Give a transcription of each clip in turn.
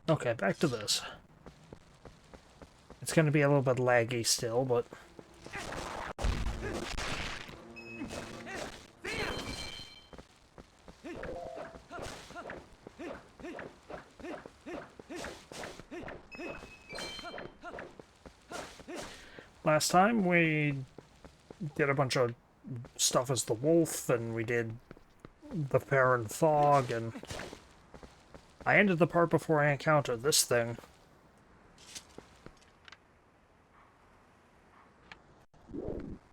Okay, back to this. It's going to be a little bit laggy still, but... Last time we did a bunch of stuff as the wolf, and we did the fair and fog, and I ended the part before I encountered this thing.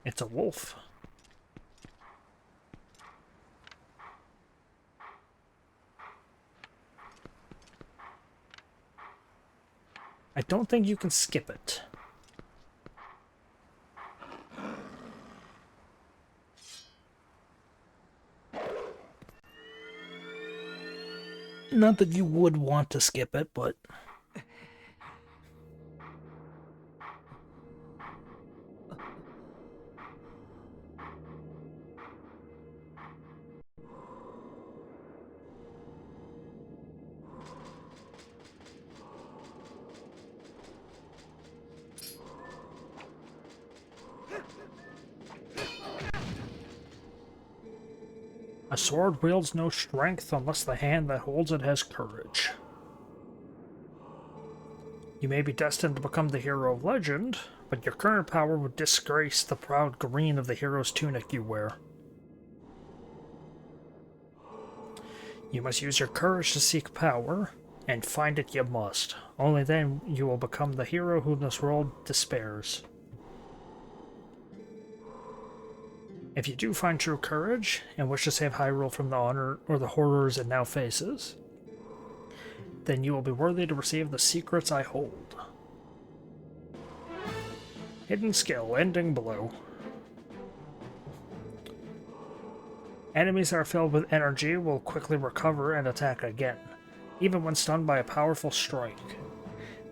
It's a wolf. I don't think you can skip it. Not that you would want to skip it, but... A sword wields no strength unless the hand that holds it has courage. You may be destined to become the hero of legend, but your current power would disgrace the proud green of the hero's tunic you wear. You must use your courage to seek power, and find it you must. Only then you will become the hero whom this world despairs. If you do find true courage, and wish to save Hyrule from the honor or the horrors it now faces, then you will be worthy to receive the secrets I hold. Hidden skill, ending blow. Enemies that are filled with energy will quickly recover and attack again, even when stunned by a powerful strike.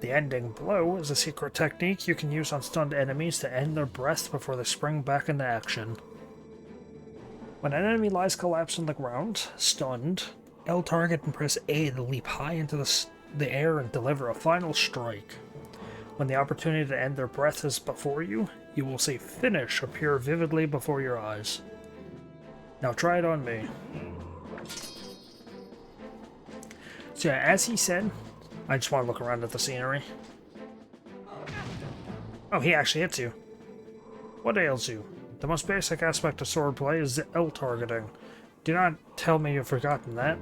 The ending blow is a secret technique you can use on stunned enemies to end their breath before they spring back into action. When an enemy lies collapsed on the ground, stunned, L target and press A to leap high into the air and deliver a final strike. When the opportunity to end their breath is before you, you will see finish appear vividly before your eyes. Now try it on me. So yeah, as he said, I just want to look around at the scenery. Oh, he actually hits you. What ails you? The most basic aspect of swordplay is L targeting. Do not tell me you've forgotten that.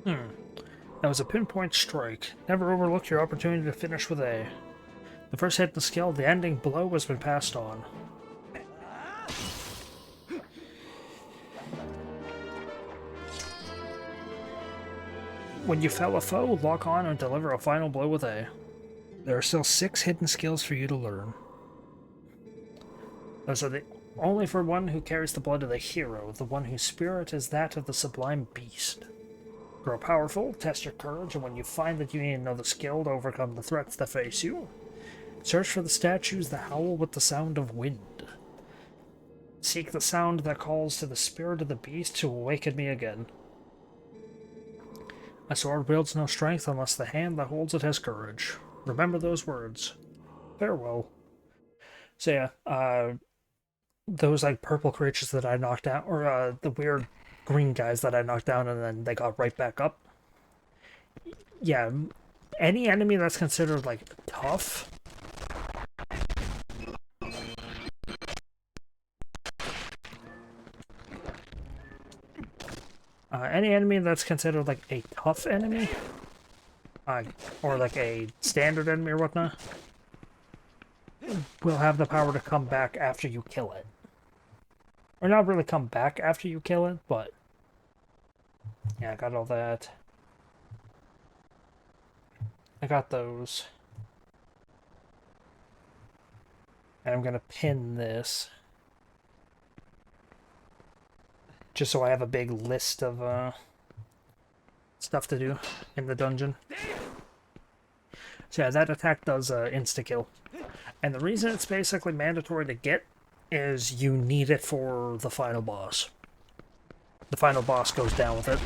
That was a pinpoint strike. Never overlook your opportunity to finish with A. The first hit in the skill, the ending blow, has been passed on. When you fell a foe, lock on and deliver a final blow with A. There are still 6 hidden skills for you to learn. Those are only for one who carries the blood of the hero, the one whose spirit is that of the sublime beast. Grow powerful, test your courage, and when you find that you need another skill to overcome the threats that face you, search for the statues that howl with the sound of wind. Seek the sound that calls to the spirit of the beast to awaken me again. A sword wields no strength unless the hand that holds it has courage. Remember those words. Farewell. So yeah, those like purple creatures that I knocked out, or the weird green guys that I knocked down and then they got right back up. Yeah, any enemy that's considered like tough, any enemy that's considered like a tough enemy, or like a standard enemy or whatnot, will have the power to come back after you kill it. Or not really come back after you kill it, but yeah, I got all that. I got those. And I'm gonna pin this. Just so I have a big list of, stuff to do in the dungeon. So yeah, that attack does insta-kill. And the reason it's basically mandatory to get is you need it for the final boss. The final boss goes down with it.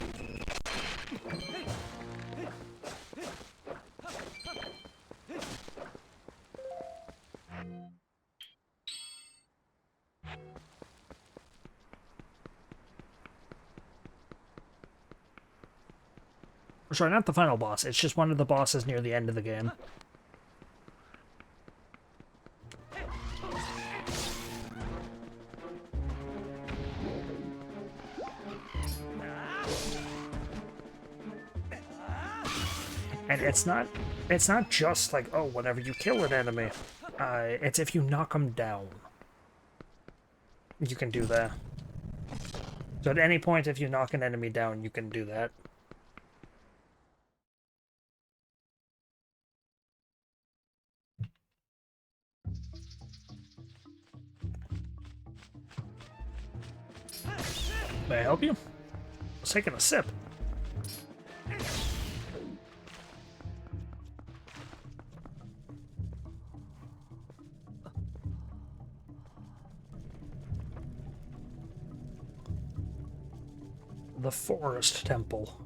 Sorry, not the final boss. It's just one of the bosses near the end of the game. And it's not just like, oh, whenever you kill an enemy. It's if you knock them down. You can do that. So at any point, if you knock an enemy down, you can do that. May I help you? I was taking a sip. The Forest Temple.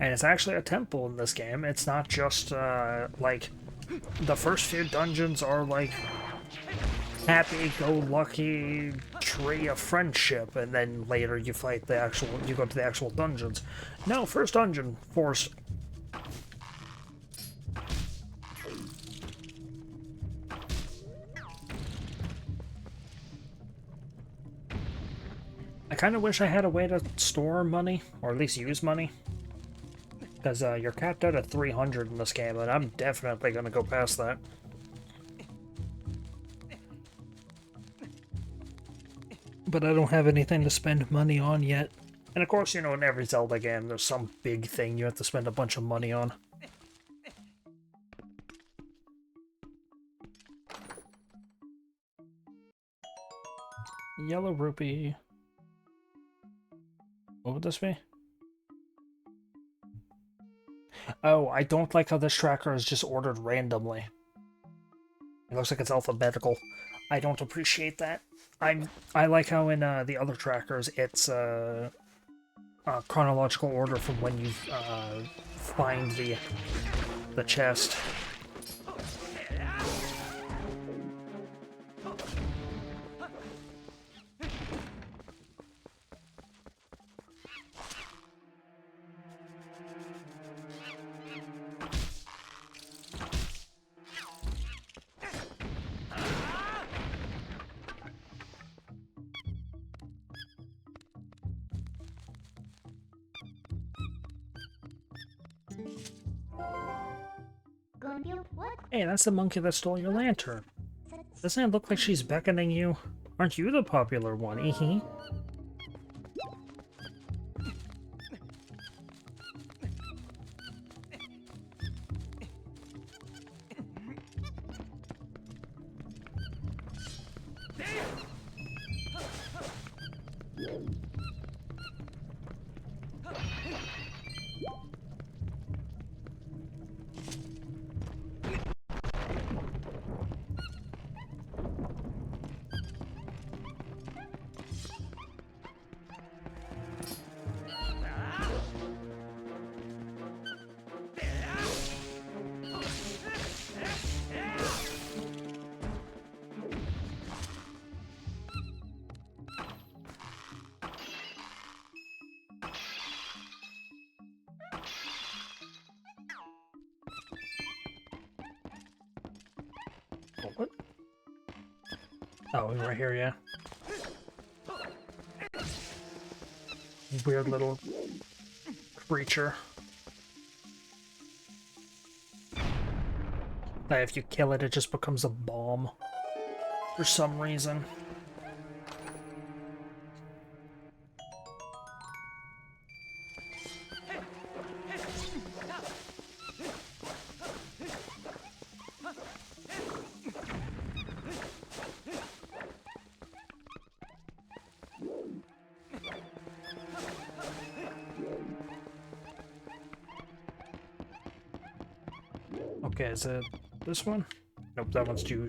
And it's actually a temple in this game. It's not just, like, the first few dungeons are, like, happy-go-lucky tree of friendship, and then later you fight the actual, you go to the actual dungeons. No, first dungeon, Forest. I kind of wish I had a way to store money, or at least use money. Because you're capped out at 300 in this game, and I'm definitely going to go past that. But I don't have anything to spend money on yet. And of course, you know, in every Zelda game, there's some big thing you have to spend a bunch of money on. Yellow rupee. What would this be? Oh, I don't like how this tracker is just ordered randomly. It looks like it's alphabetical. I don't appreciate that. I like how in the other trackers it's chronological order from when you find the chest. Hey, that's the monkey that stole your lantern. Doesn't it look like she's beckoning you? Aren't you the popular one, ee-hee? What? Oh, right here, yeah. Weird little creature. That if you kill it, it just becomes a bomb. For some reason. Okay, is it this one? Nope, that one's too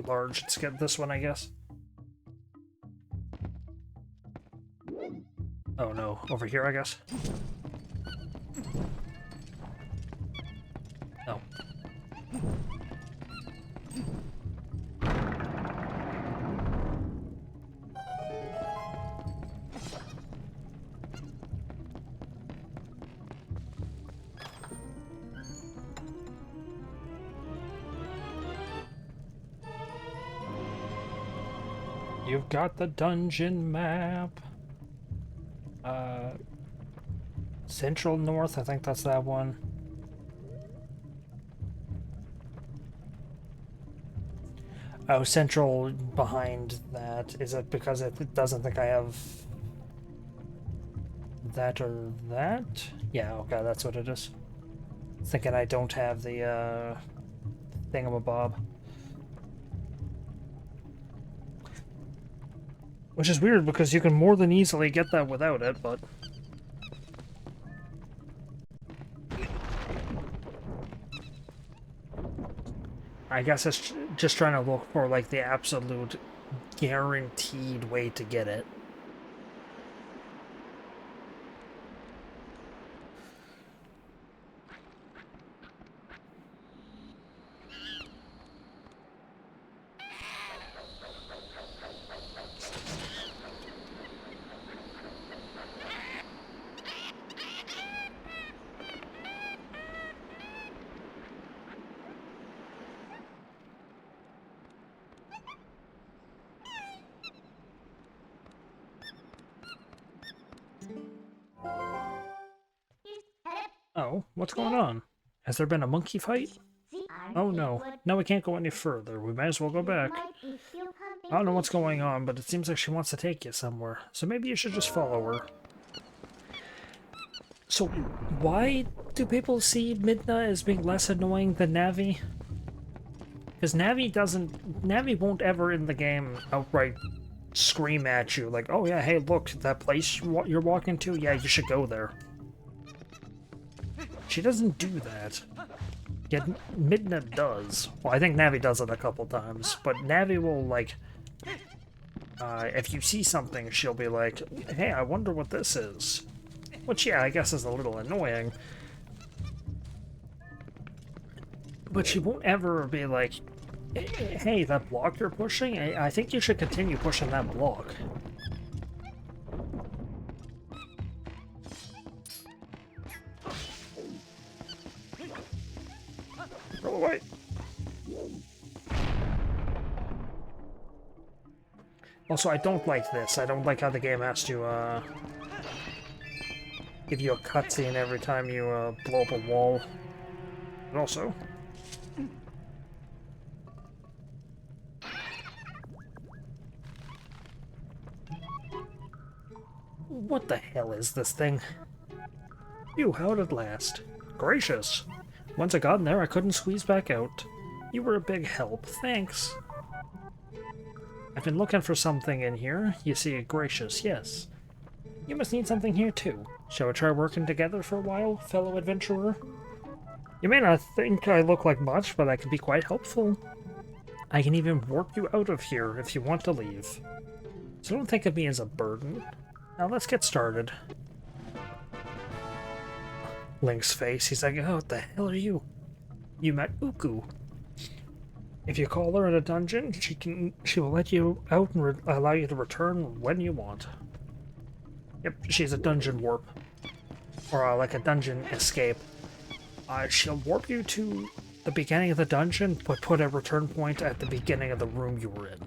large. Let's get this one, I guess. Oh no, over here, I guess. No. You've got the dungeon map. Central North, I think that's that one. Oh, Central behind that. Is it because it doesn't think I have that or that? Yeah, okay, that's what it is. Thinking I don't have the, thingamabob. Which is weird because you can more than easily get that without it, but... I guess it's just trying to look for, like, the absolute guaranteed way to get it. Oh, what's going on? Has there been a monkey fight? Oh no, now we can't go any further. We might as well go back. I don't know what's going on, but it seems like she wants to take you somewhere. So maybe you should just follow her. So why do people see Midna as being less annoying than Navi? Because Navi won't ever in the game outright scream at you like, oh yeah, hey look, that place you're walking to, yeah, you should go there. She doesn't do that. Yet Midna does. Well, I think Navi does it a couple times, but Navi will, like, if you see something, she'll be like, hey, I wonder what this is. Which, yeah, I guess is a little annoying. But she won't ever be like, hey, that block you're pushing, I think you should continue pushing that block. Go away. Also, I don't like this. I don't like how the game has to, give you a cutscene every time you, blow up a wall. And also... What the hell is this thing? You out at last. Gracious. Once I got in there, I couldn't squeeze back out. You were a big help. Thanks. I've been looking for something in here. You see, gracious, yes. You must need something here too. Shall we try working together for a while, fellow adventurer? You may not think I look like much, but I can be quite helpful. I can even warp you out of here if you want to leave. So don't think of me as a burden. Now let's get started. Link's face, he's like, oh, what the hell are you? You met Uku. If you call her in a dungeon, she will let you out and allow you to return when you want. Yep, she's a dungeon warp. Or like a dungeon escape. She'll warp you to the beginning of the dungeon, but put a return point at the beginning of the room you were in.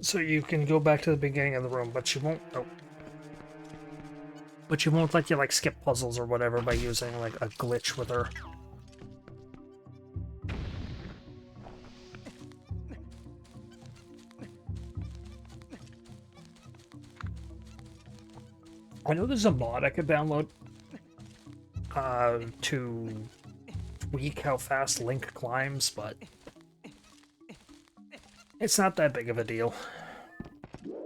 So you can go back to the beginning of the room, but she won't... Oh. But she won't let you, like, skip puzzles or whatever by using, like, a glitch with her. I know there's a mod I could download to tweak how fast Link climbs, but it's not that big of a deal.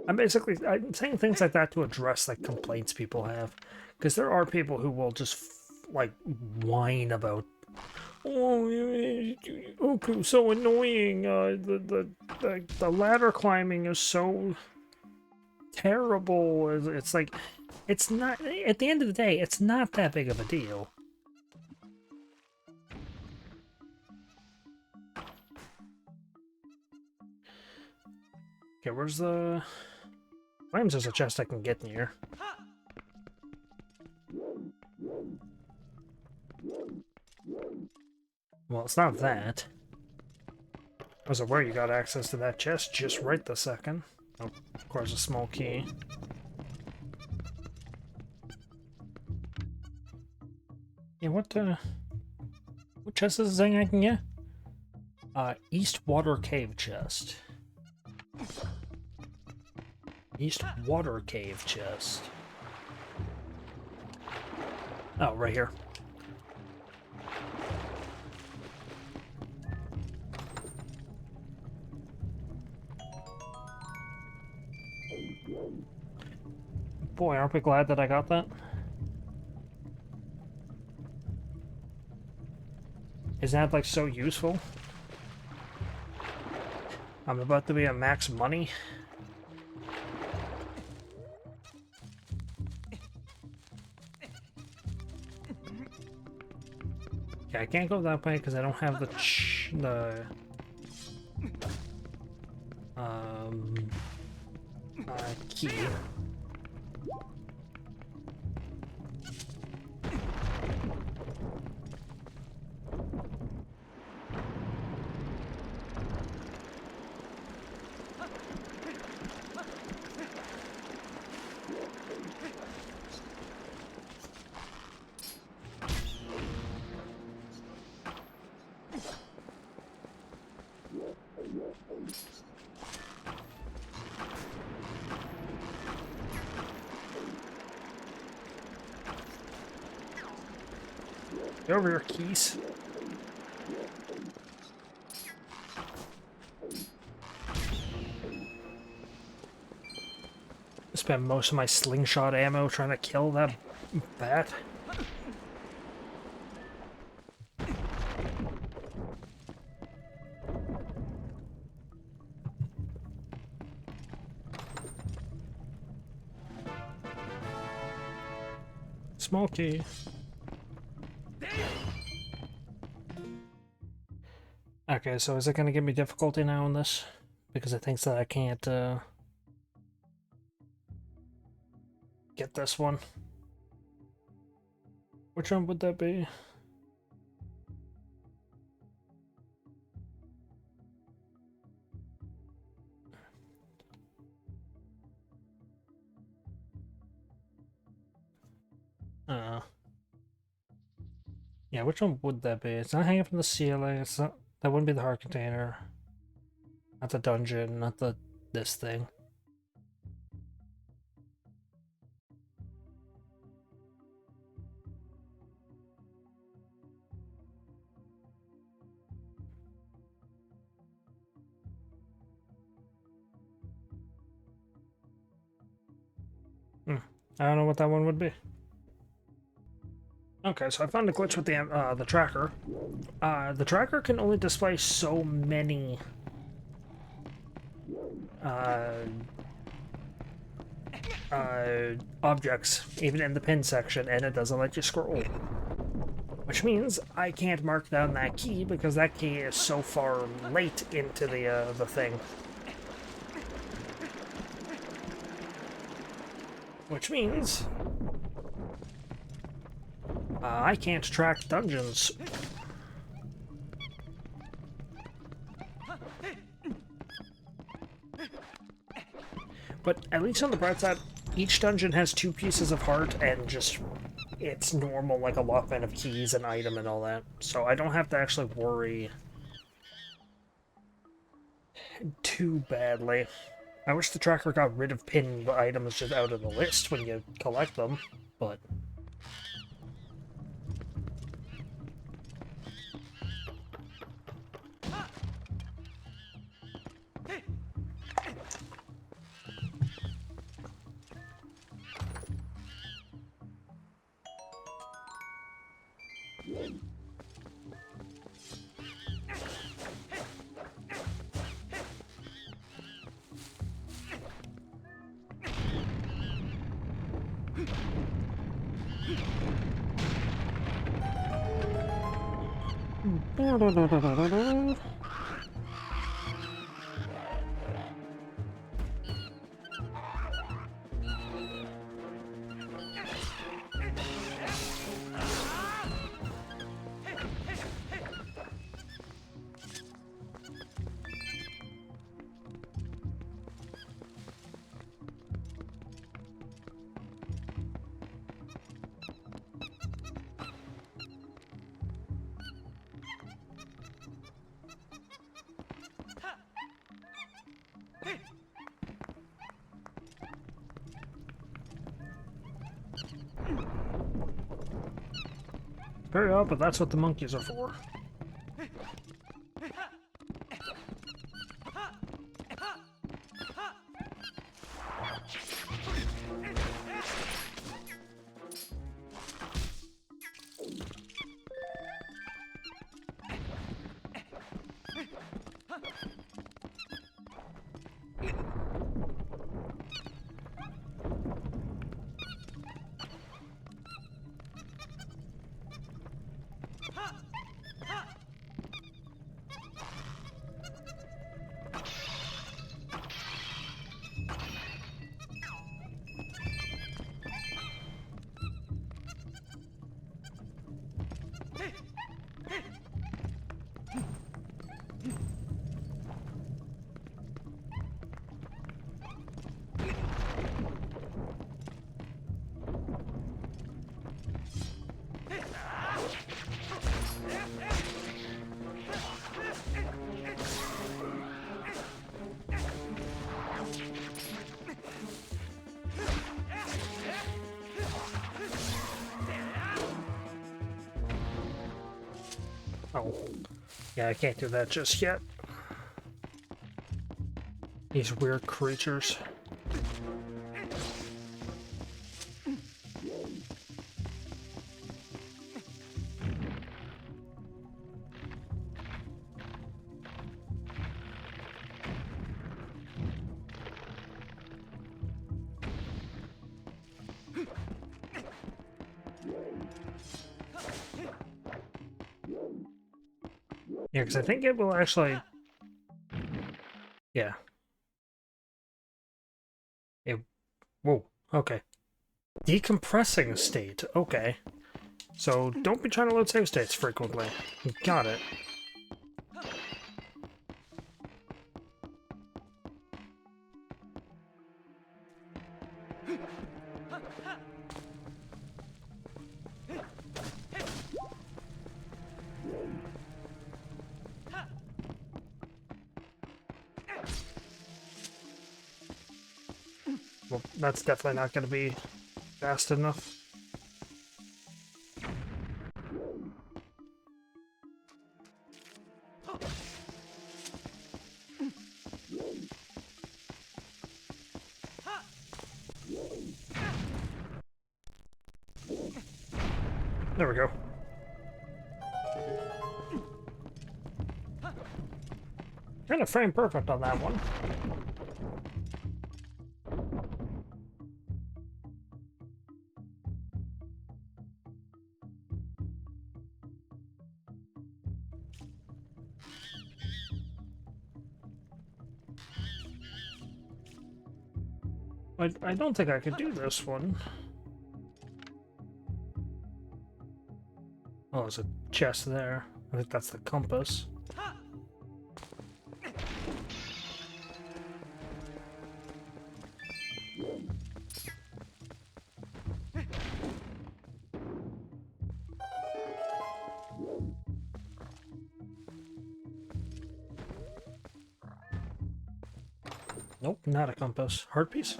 I'm saying things like that to address like complaints people have, because there are people who will just like whine about, oh, Uku, so annoying. The ladder climbing is so terrible. It's like, it's not. At the end of the day, it's not that big of a deal. Okay, where's the... Claims there's a chest I can get in here. Well, it's not that. I was aware you got access to that chest just right this second. Oh, of course, a small key. Yeah, what chest is this thing I can get? East Water Cave chest. East Water Cave chest. Oh, right here. Boy, aren't we glad that I got that? Isn't that, like, so useful? I'm about to be at max money. Okay, I can't go that way because I don't have the key. Get over here, keys. I spent most of my slingshot ammo trying to kill that bat. Small key. Okay, so is it going to give me difficulty now on this? Because it thinks that I can't, get this one. Which one would that be? Yeah, which one would that be? It's not hanging from the ceiling, it's not... That wouldn't be the heart container. Not the dungeon, not this thing. I don't know what that one would be. Okay, so I found a glitch with the tracker. The tracker can only display so many objects, even in the pin section, and it doesn't let you scroll. Which means I can't mark down that key because that key is so far late into the thing. Which means I can't track dungeons. But at least on the bright side, each dungeon has 2 pieces of heart and just it's normal, like allotment of keys and item and all that. So I don't have to actually worry too badly. I wish the tracker got rid of pinned items just out of the list when you collect them, but... Hurry up, but that's what the monkeys are for. Oh. Yeah, I can't do that just yet. These weird creatures. Yeah, because I think it will actually... Yeah. Whoa, okay. Decompressing state, okay. So don't be trying to load save states frequently. Got it. Well, that's definitely not going to be fast enough. There we go. Kind of frame perfect on that one. I don't think I could do this one. Oh, there's a chest there. I think that's the compass. Nope, not a compass. Heart piece?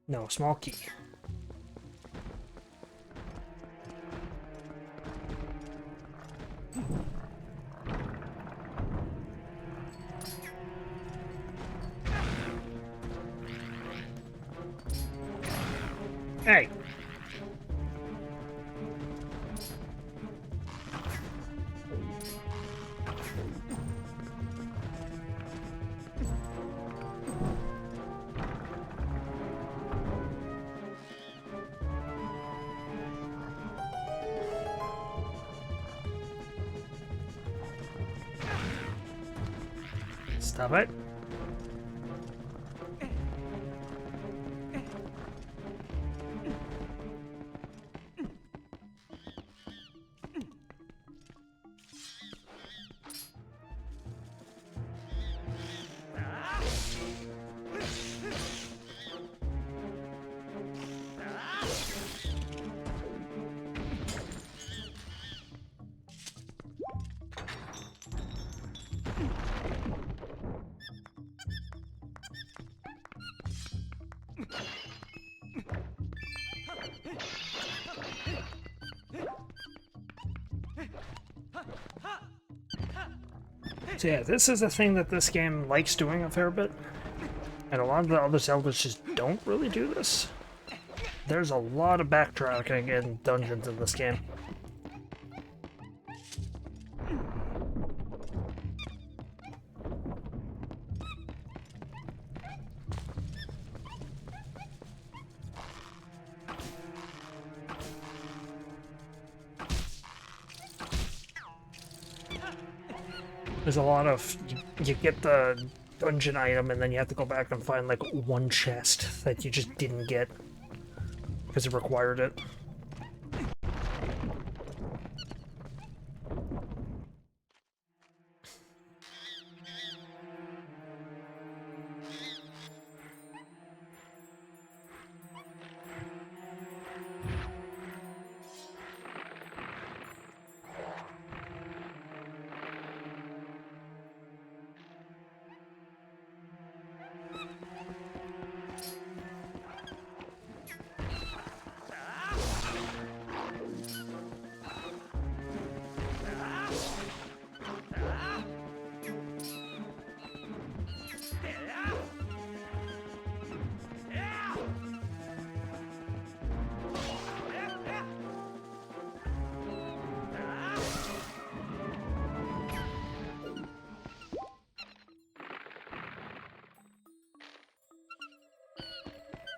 No, small key. Hey! Stop it. So yeah, this is a thing that this game likes doing a fair bit, and a lot of the other Zeldas just don't really do this. There's a lot of backtracking in dungeons in this game. There's a lot of, you get the dungeon item and then you have to go back and find like one chest that you just didn't get because it required it.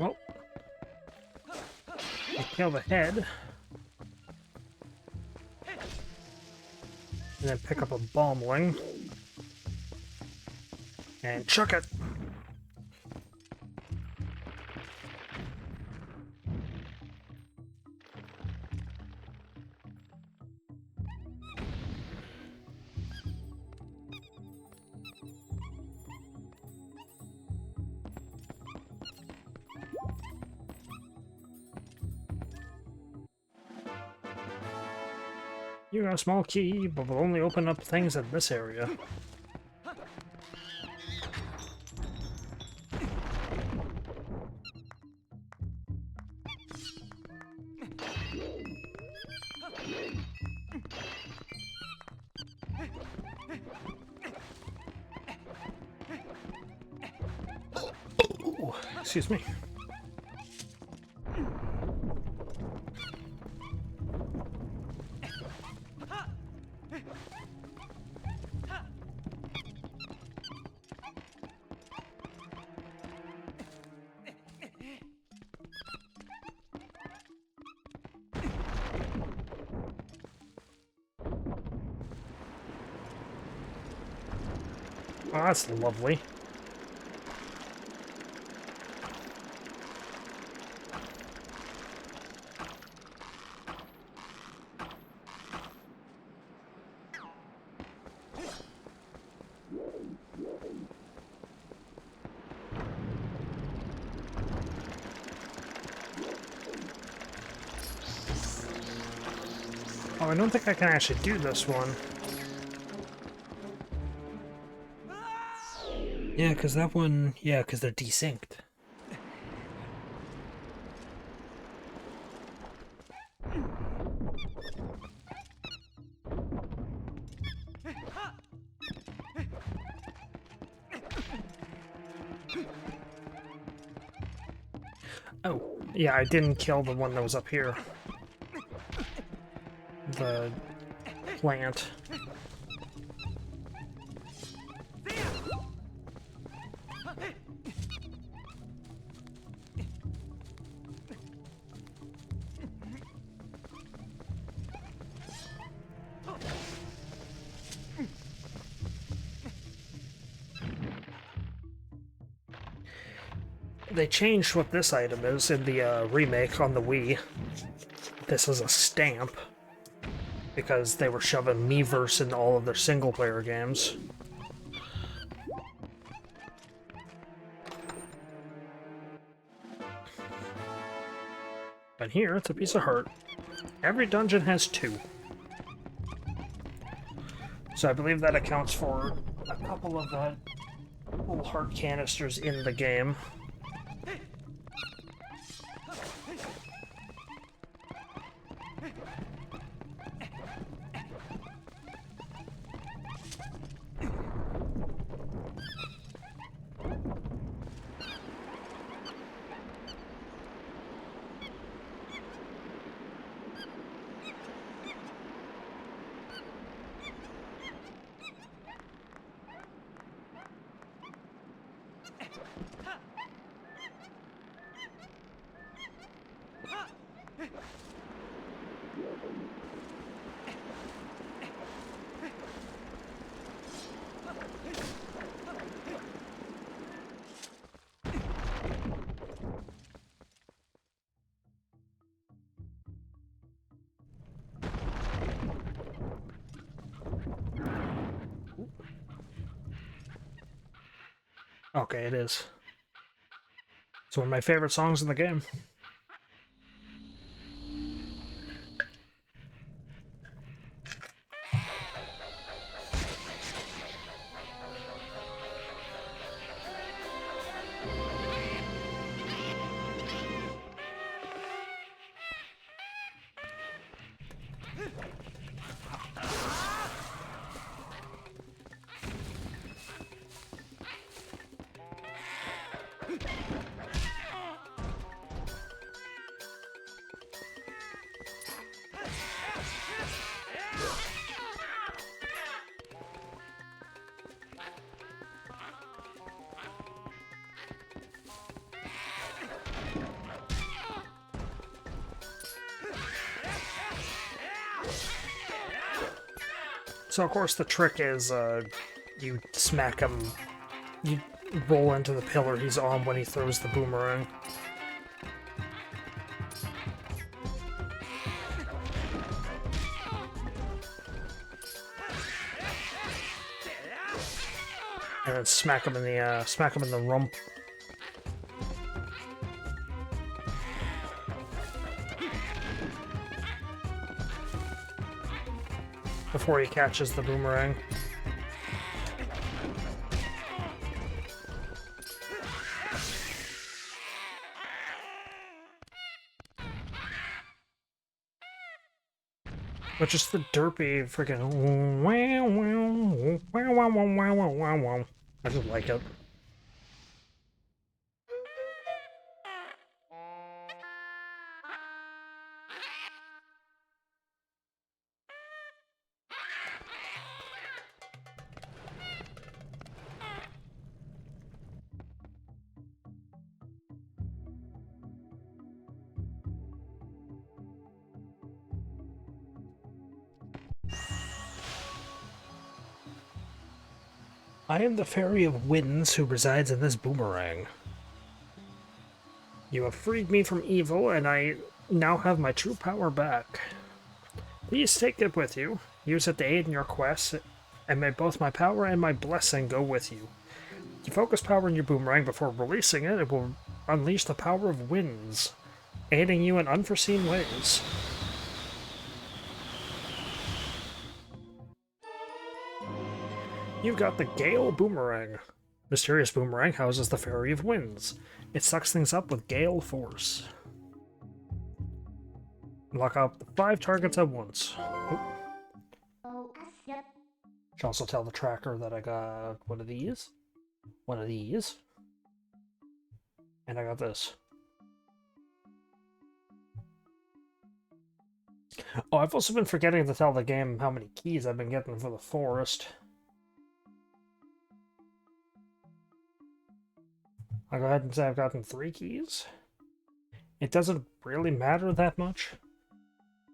Well, you kill the head, and then pick up a bombling, and chuck it. You got a small key, but will only open up things in this area. Ooh, excuse me. Oh, that's lovely. Oh, I don't think I can actually do this one. Yeah, because that one... Yeah, because they're desynced. Oh, yeah, I didn't kill the one that was up here. The plant. They changed what this item is in the remake on the Wii. This is a stamp, because they were shoving Miiverse in all of their single-player games. But here, it's a piece of heart. Every dungeon has 2. So I believe that accounts for a couple of the little heart canisters in the game. Okay, it is. It's one of my favorite songs in the game. So, of course, the trick is, you smack him, you roll into the pillar he's on when he throws the boomerang. And then smack him in the rump. Before he catches the boomerang. But just the derpy freaking wow wow wow wow wow wow wow. I just like it. I am the Fairy of Winds who resides in this boomerang. You have freed me from evil, and I now have my true power back. Please take it with you, use it to aid in your quest, and may both my power and my blessing go with you. You focus power in your boomerang before releasing it, it will unleash the power of winds, aiding you in unforeseen ways. You've got the Gale Boomerang. Mysterious Boomerang houses the Fairy of Winds. It sucks things up with gale force. Lock up 5 targets at once. Should also tell the tracker that I got one of these, and I got this. Oh, I've also been forgetting to tell the game how many keys I've been getting for the forest. I'll go ahead and say I've gotten 3 keys. It doesn't really matter that much.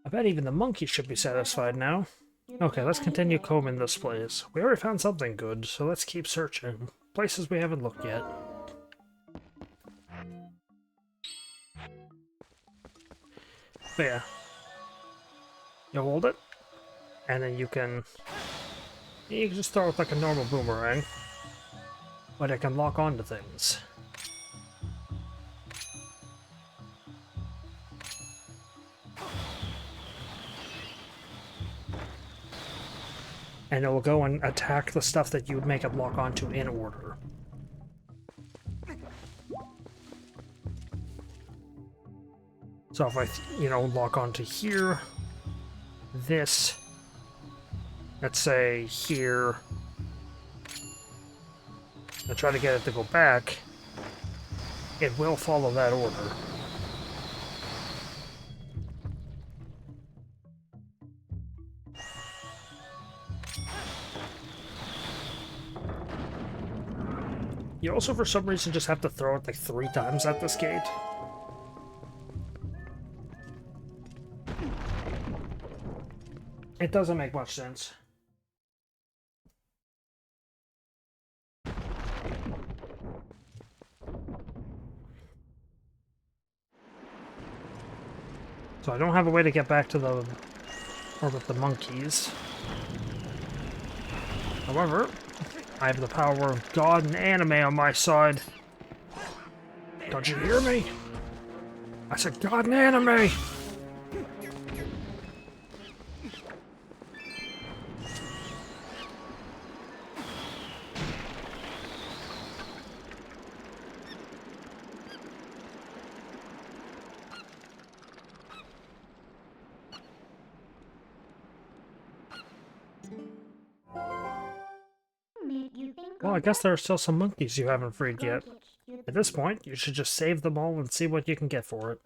I bet even the monkey should be satisfied now. Okay, let's continue combing this place. We already found something good, so let's keep searching. Places we haven't looked yet. But yeah. You hold it, and then you can just throw it like a normal boomerang, but it can lock onto things. And it will go and attack the stuff that you would make it lock onto in order. So if I, lock onto here, this, let's say here, and try to get it to go back, it will follow that order. You also, for some reason, just have to throw it like 3 times at this gate. It doesn't make much sense. So I don't have a way to get back to the orbit the monkeys. However, I have the power of God and anime on my side. Don't you hear me? I said God and anime! Well, I guess there are still some monkeys you haven't freed yet. At this point, you should just save them all and see what you can get for it.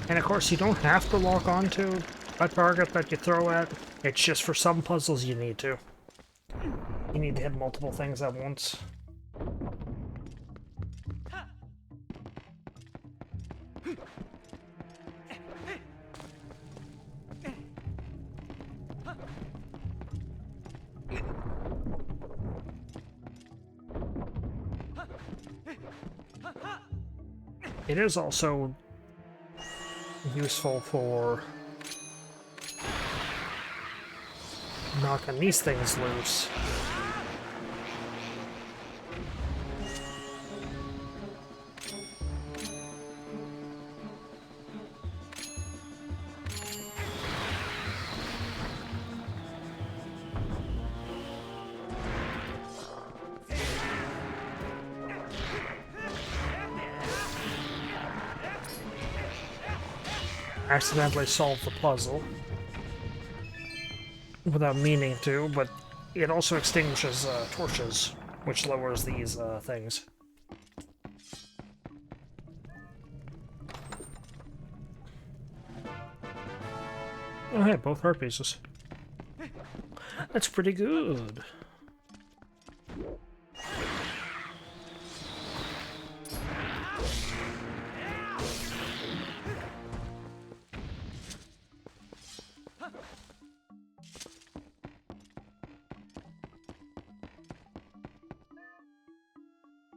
And of course, you don't have to lock onto a target that you throw at. It's just for some puzzles you need to. You need to hit multiple things at once. It is also useful for knocking these things loose. Accidentally solve the puzzle without meaning to, but it also extinguishes torches, which lowers these things. Oh hey, both heart pieces. That's pretty good.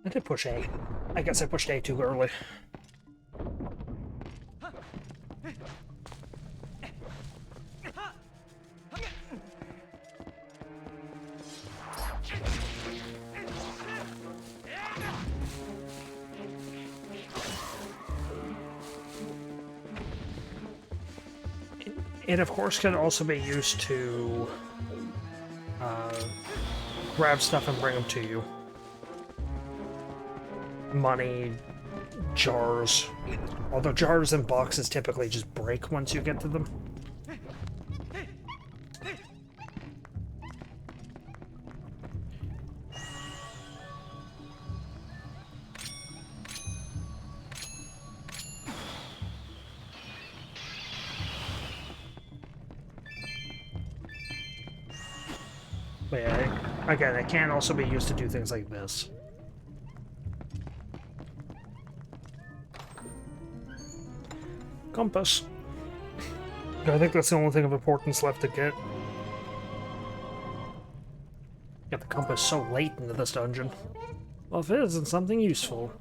I did push A. I guess I pushed A too early. It, of course, can also be used to grab stuff and bring them to you. Money, jars. Although jars and boxes typically just break once you get to them. But yeah, again, it can also be used to do things like this. Compass. I think that's the only thing of importance left to get. Get the compass so late into this dungeon. Well, if it isn't something useful.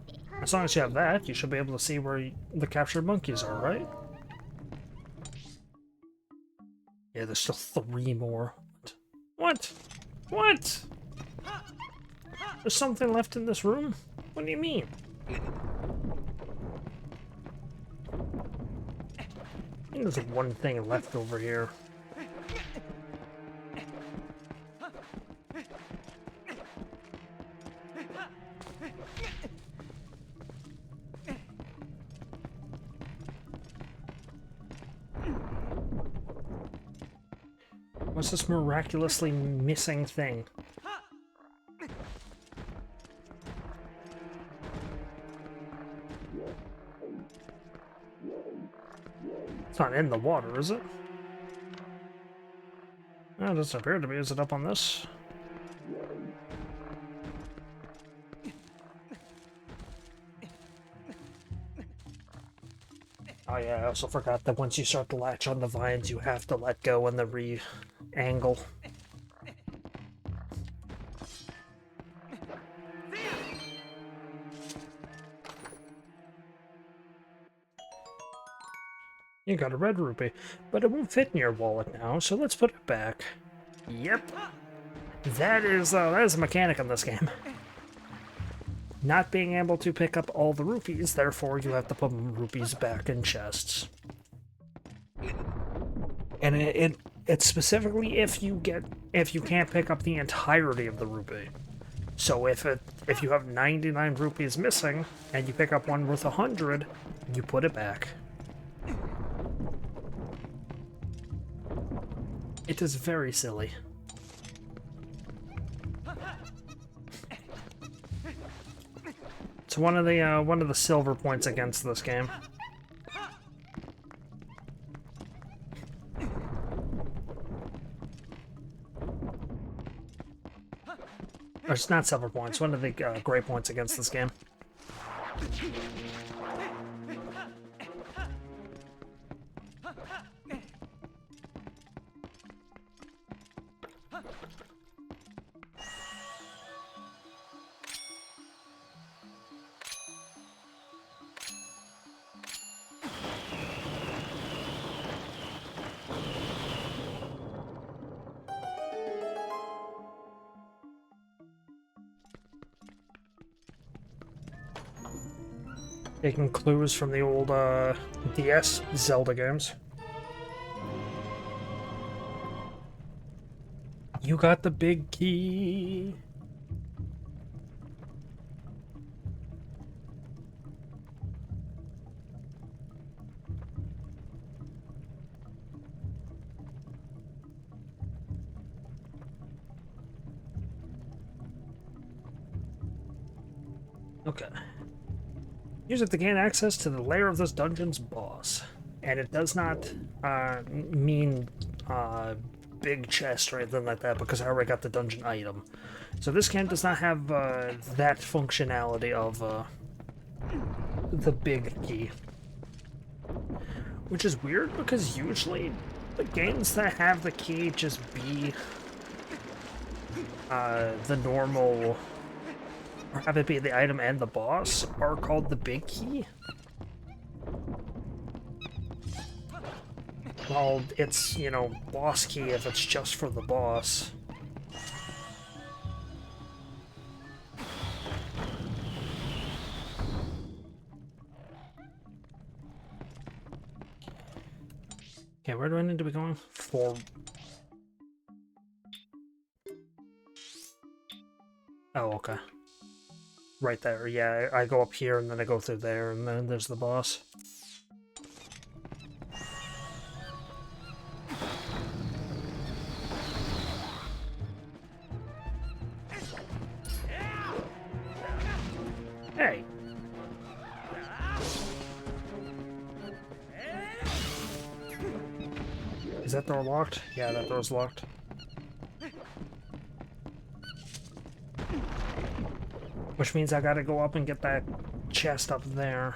As long as you have that, you should be able to see where the captured monkeys are, right? Yeah, there's still 3 more. What? What? There's something left in this room? What do you mean? I think there's one thing left over here. What's this miraculously missing thing? It's not in the water, is it? No, it doesn't appear to be. Is it up on this? Oh yeah, I also forgot that once you start to latch on the vines, you have to let go in the re-angle. You got a red rupee, but it won't fit in your wallet now, so let's put it back. Yep. That is a mechanic in this game. Not being able to pick up all the rupees, therefore you have to put rupees back in chests. And it's specifically if you can't pick up the entirety of the rupee. So if you have 99 rupees missing and you pick up one worth 100, you put it back. It is very silly. It's one of the silver points against this game. Or it's not silver points, one of the gray points against this game. Taking clues from the old DS Zelda games. You got the big key. Okay. Use it to gain access to the lair of this dungeon's boss. And it does not mean big chest or anything like that, because I already got the dungeon item. So this game does not have that functionality of the big key. Which is weird, because usually the games that have the key just be the normal... or have it be the item and the boss are called the big key. Well, it's, you know, boss key if it's just for the boss. Okay, where do I need to be going? For... Oh, okay. Right there, yeah, I go up here and then I go through there and then there's the boss. Hey! Is that door locked? Yeah, that door's locked. Which means I gotta go up and get that chest up there.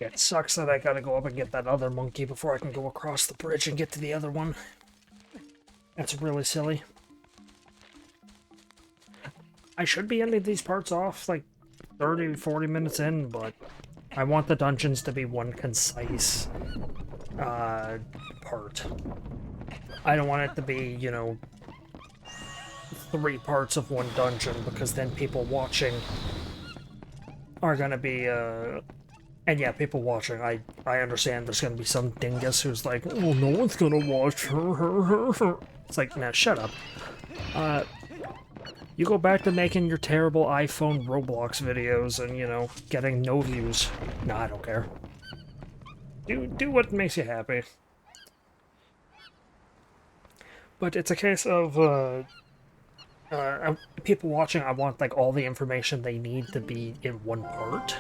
Yeah, it sucks that I gotta go up and get that other monkey before I can go across the bridge and get to the other one. That's really silly. I should be ending these parts off like 30, 40 minutes in, but I want the dungeons to be one concise part. I don't want it to be, you know, 3 parts of one dungeon, because then people watching are gonna be, and yeah, people watching, I understand there's gonna be some dingus who's like, oh, no one's gonna watch her. It's like, nah, shut up. You go back to making your terrible iPhone Roblox videos and, you know, getting no views. Nah, I don't care. Do what makes you happy. But it's a case of, people watching, I want, like, all the information they need to be in one part.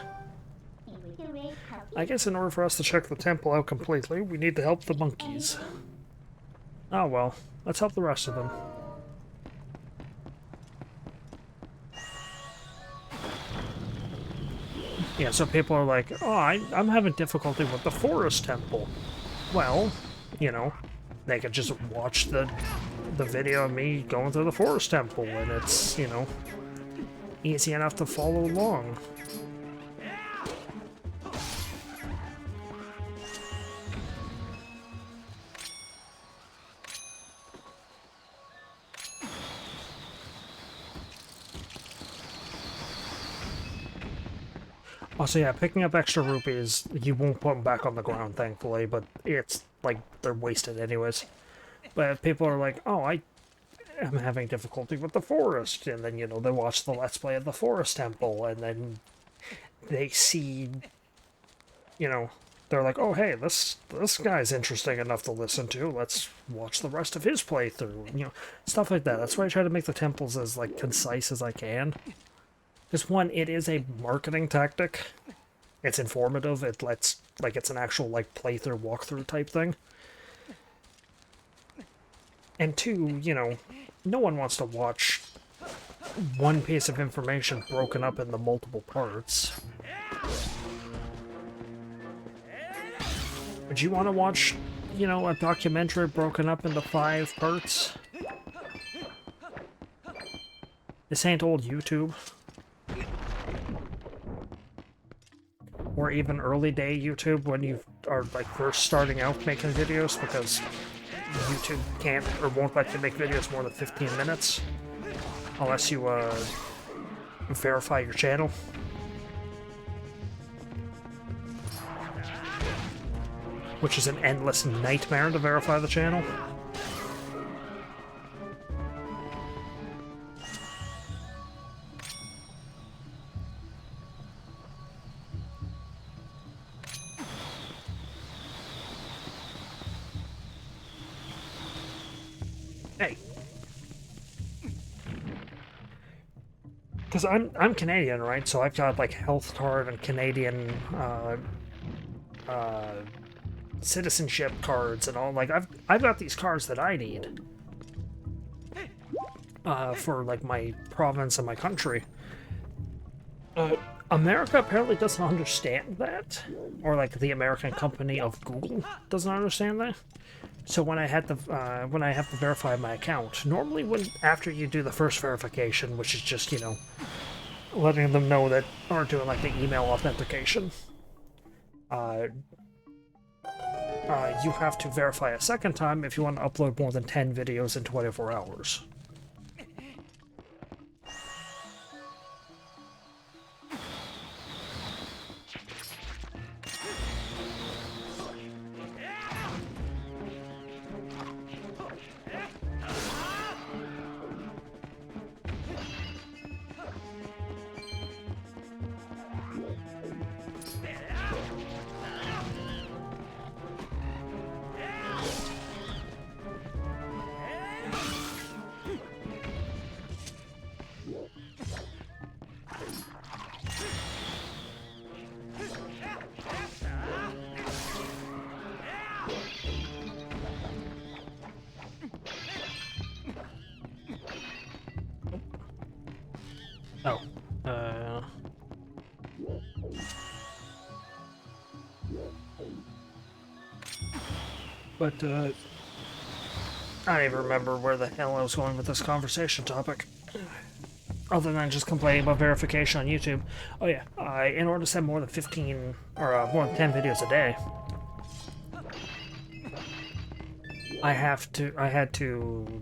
I guess in order for us to check the temple out completely, we need to help the monkeys. Oh well, let's help the rest of them. Yeah, so people are like, oh, I'm having difficulty with the forest temple. Well, you know, they could just watch the video of me going through the forest temple, and it's, you know, easy enough to follow along. Also, yeah, picking up extra rupees, you won't put them back on the ground, thankfully, but it's, like, they're wasted anyways. But if people are like, oh, I am having difficulty with the forest, and then, you know, they watch the Let's Play of the Forest Temple, and then they see, you know, they're like, oh, hey, this guy's interesting enough to listen to, let's watch the rest of his playthrough, you know, stuff like that. That's why I try to make the temples as, like, concise as I can. Because, one, it is a marketing tactic. It's informative. It lets, like, it's an actual, like, playthrough, walkthrough type thing. And two, you know, no one wants to watch one piece of information broken up into multiple parts. Would you want to watch, you know, a documentary broken up into 5 parts? This ain't old YouTube. Or even early day YouTube when you are, like, first starting out making videos, because YouTube can't or won't let you make videos more than 15 minutes unless you verify your channel. Which is an endless nightmare to verify the channel. Hey. Because I'm Canadian, right? So I've got, like, health card and Canadian citizenship cards and all. Like, I've got these cards that I need for, like, my province and my country. America apparently doesn't understand that, or, like, the American company of Google doesn't understand that. So when I have to verify my account, normally after you do the first verification, which is just, you know, letting them know that, or doing, like, the email authentication, you have to verify a second time if you want to upload more than 10 videos in 24 hours. But, I don't even remember where the hell I was going with this conversation topic. Other than just complaining about verification on YouTube. Oh yeah, in order to send more than 15, or more than 10 videos a day, I had to...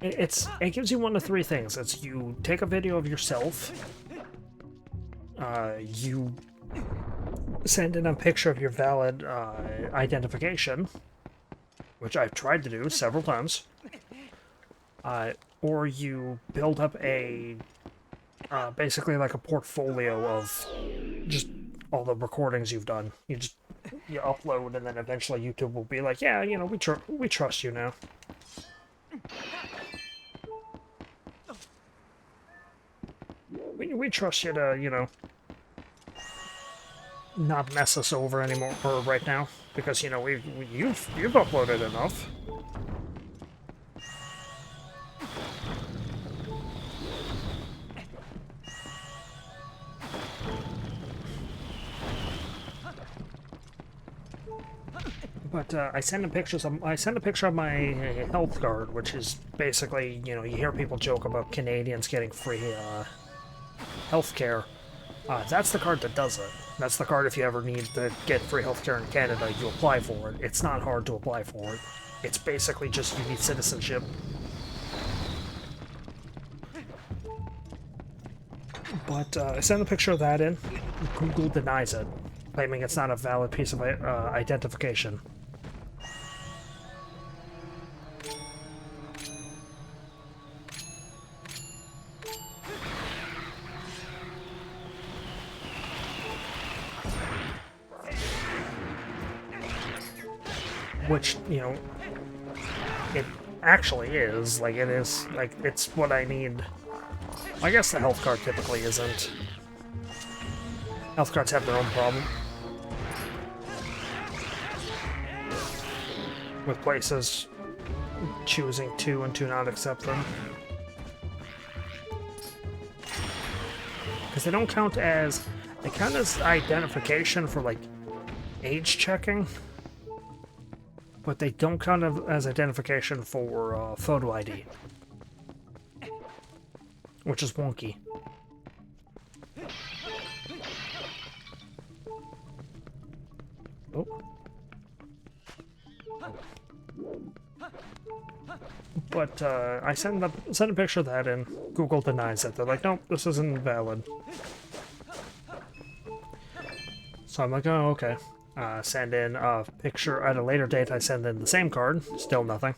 It gives you one of three things. It's you take a video of yourself, you send in a picture of your valid identification, which I've tried to do several times, or you build up a basically like a portfolio of just all the recordings you've done. You upload, and then eventually YouTube will be like, yeah, you know, we trust you now. We trust you to, you know, not mess us over anymore for right now, because you know you've uploaded enough. But I send a picture of my health card, which is basically, you know, you hear people joke about Canadians getting free healthcare. That's the card that does it. That's the card if you ever need to get free healthcare in Canada, you apply for it. It's not hard to apply for it. It's basically just you need citizenship. But I sent a picture of that in. Google denies it, claiming it's not a valid piece of identification. Which, you know, it actually is. Like, it is, like, it's what I need. I guess the health card typically isn't. Health cards have their own problem with places choosing to and to not accept them. Because they don't count as... They count as identification for, like, age checking. But they don't count as identification for photo ID. Which is wonky. Oh. But I send a picture of that and Google denies it. They're like, nope, this isn't valid. So I'm like, oh, okay. Send in a picture at a later date. I send in the same card, still nothing.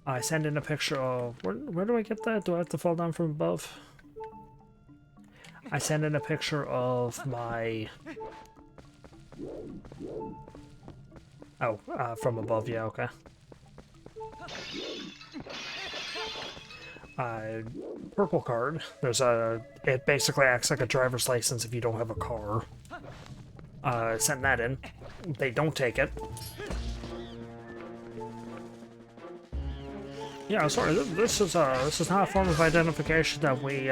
I send in a picture of... Where do I get that? Do I have to fall down from above? I send in a picture of my... Oh, from above, yeah, okay. Purple card. There's a... It basically acts like a driver's license if you don't have a car. Send that in. They don't take it. Yeah, sorry, this is not a form of identification that we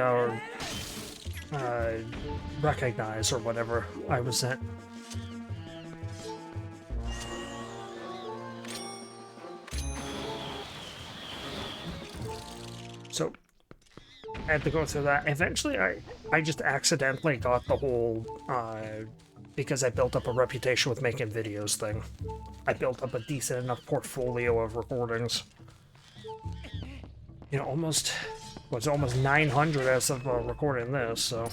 recognize or whatever I was sent. So I had to go through that. Eventually, I just accidentally got the whole because I built up a reputation with making videos thing. I built up a decent enough portfolio of recordings. You know, almost 900 as of recording this, so...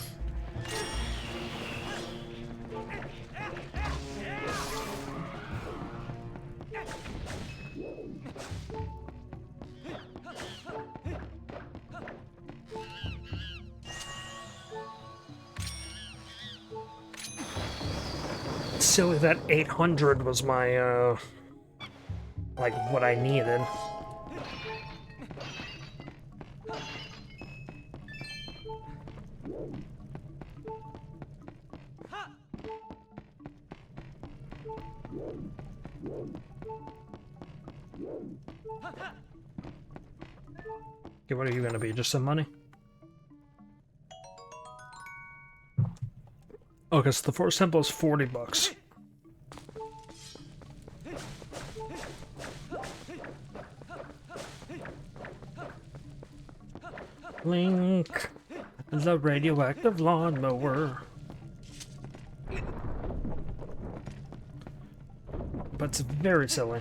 It's silly that 800 was my, like, what I needed. Okay, what are you gonna be? Just some money? Okay, so the first sample is $40. Link, the radioactive lawnmower. But it's very silly.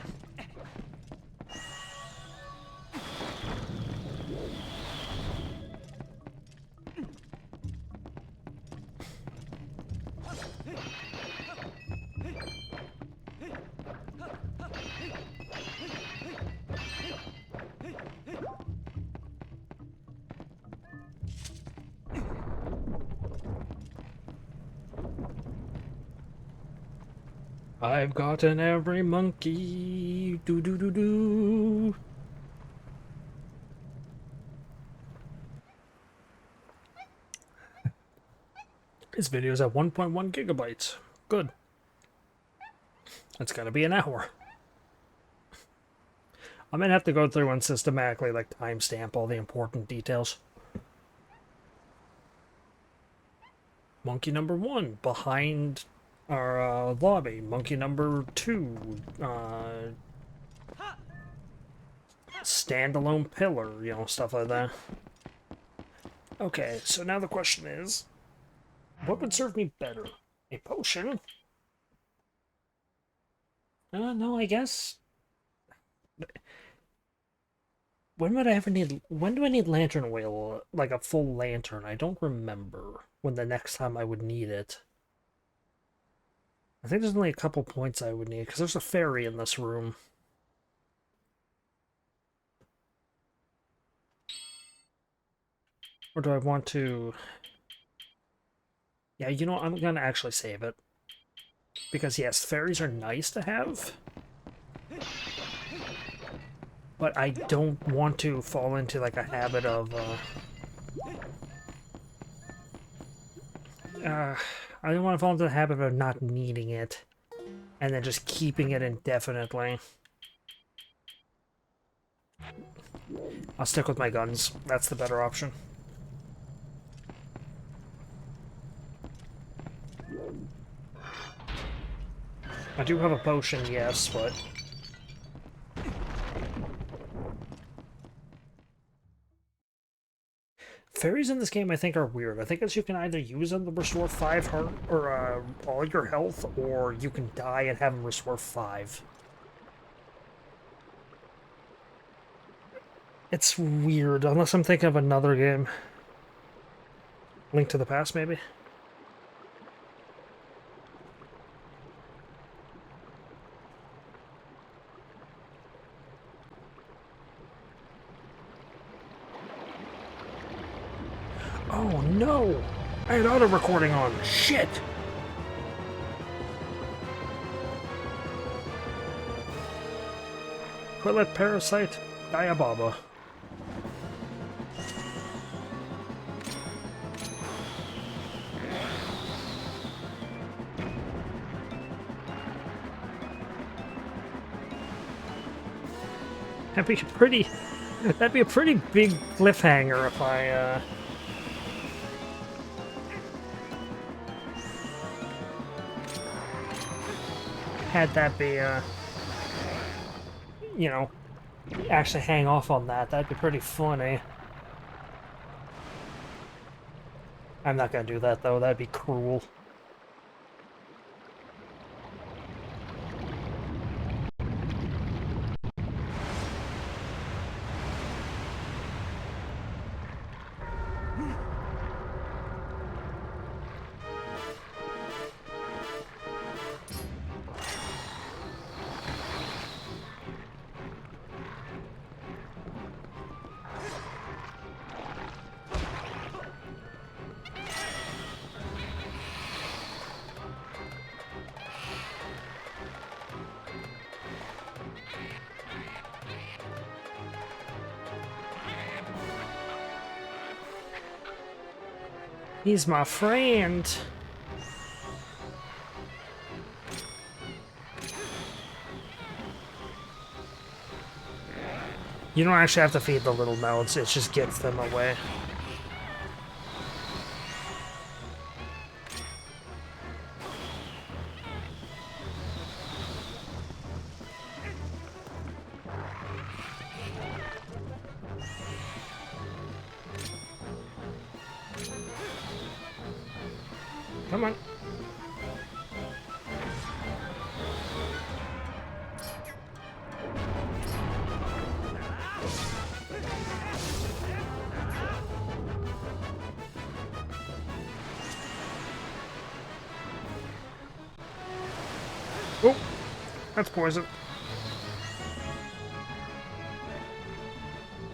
I've gotten every monkey. Do do do do. This video is at 1.1 gigabytes. Good. It's gonna be an hour. I'm gonna have to go through and systematically like timestamp all the important details. Monkey number 1 behind our lobby. Monkey number 2 standalone pillar, you know, stuff like that. Okay, so now the question is, what would serve me better? A potion? No, I guess. When would I ever need... When do I need lantern oil? Like a full lantern? I don't remember when the next time I would need it. I think there's only a couple points I would need, because there's a fairy in this room. Or do I want to... Yeah, you know, I'm gonna actually save it. Because yes, fairies are nice to have. But I don't want to fall into like a habit of I don't want to fall into the habit of not needing it and then just keeping it indefinitely. I'll stick with my guns. That's the better option. I do have a potion, yes, but... Fairies in this game, I think, are weird. I think it's you can either use them to restore 5 heart, or all your health, or you can die and have them restore 5. It's weird, unless I'm thinking of another game. Link to the Past, maybe? Oh no! I had auto recording on. Shit! Quillet Parasite Diababa. That'd be a pretty big cliffhanger if I had that be, you know, actually hang off on that. That'd be pretty funny. I'm not gonna do that, though. That'd be cruel. He's my friend. You don't actually have to feed the little mouths, it just gets them away. Come on. Oh, that's poison.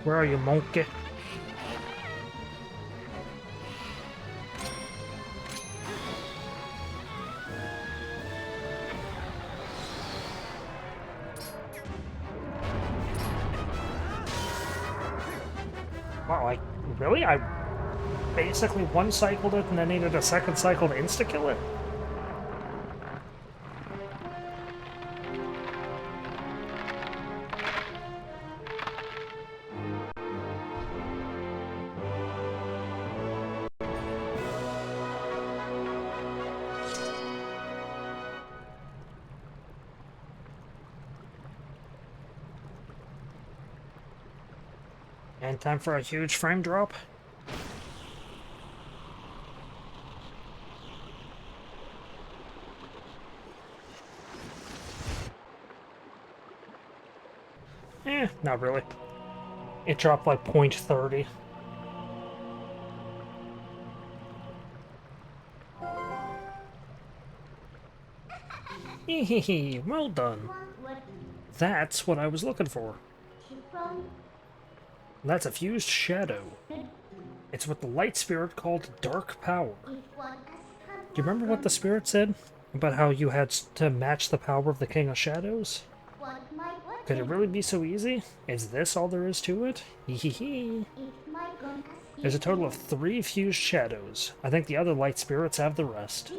Where are you, monkey? Wow, really? I basically one-cycled it and then needed a second cycle to insta-kill it? And time for a huge frame drop. Not really. It dropped like 0.30. Hehehe, well done. That's what I was looking for. That's a fused shadow. It's what the light spirit called dark power. Do you remember what the spirit said? About how you had to match the power of the King of Shadows? Could it really be so easy? Is this all there is to it? Hehehe. There's a total of 3 fused shadows. I think the other light spirits have the rest.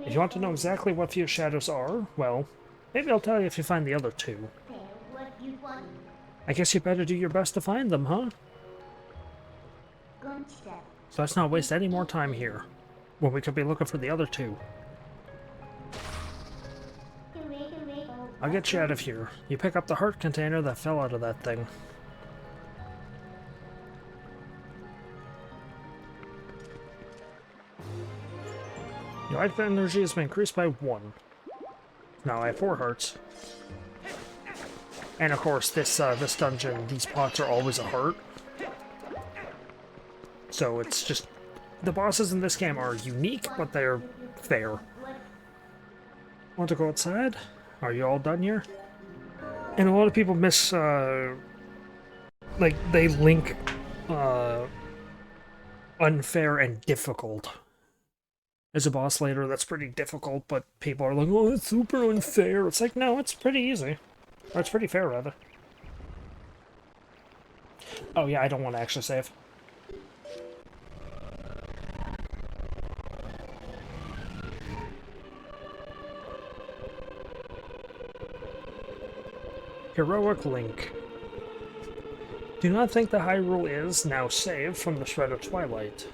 If you want to know exactly what fused shadows are, well, maybe I'll tell you if you find the other 2. I guess you better do your best to find them, huh? So let's not waste any more time here, when we could be looking for the other 2. I'll get you out of here. You pick up the heart container that fell out of that thing. Your life energy has been increased by 1. Now I have 4 hearts. And of course, this dungeon, these pots are always a heart. So it's just... the bosses in this game are unique, but they're fair. Want to go outside? Are you all done here? And a lot of people miss, like, they link, unfair and difficult. As a boss later, that's pretty difficult, but people are like, oh, it's super unfair. It's like, no, it's pretty easy. Or it's pretty fair, rather. Oh yeah, I don't want to actually save. Heroic Link. Do not think the Hyrule is now saved from the Zelda Twilight.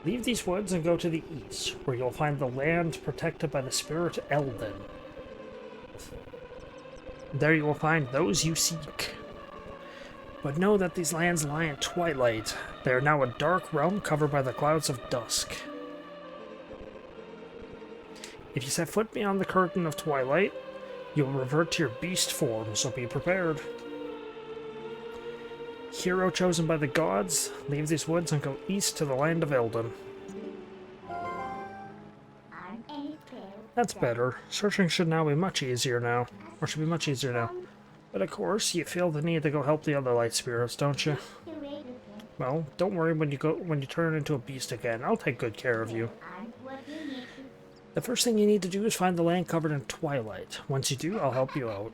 Leave these woods and go to the east, where you'll find the land protected by the spirit Eldin. There you will find those you seek. But know that these lands lie in Twilight. They are now a dark realm covered by the clouds of dusk. If you set foot beyond the curtain of Twilight, you'll revert to your beast form, so be prepared. Hero chosen by the gods, leave these woods and go east to the land of Eldin. That's better. Searching should now be much easier now. Or should be much easier now. But of course, you feel the need to go help the other light spirits, don't you? Well, don't worry when you turn into a beast again. I'll take good care of you. The first thing you need to do is find the land covered in Twilight. Once you do, I'll help you out.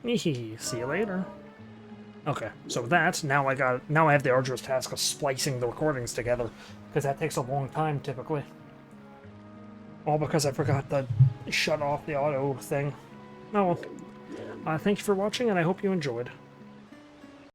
See you later. Okay, so with that, now I have the arduous task of splicing the recordings together, because that takes a long time typically. All because I forgot to shut off the auto thing. Oh well. Thank you for watching, and I hope you enjoyed.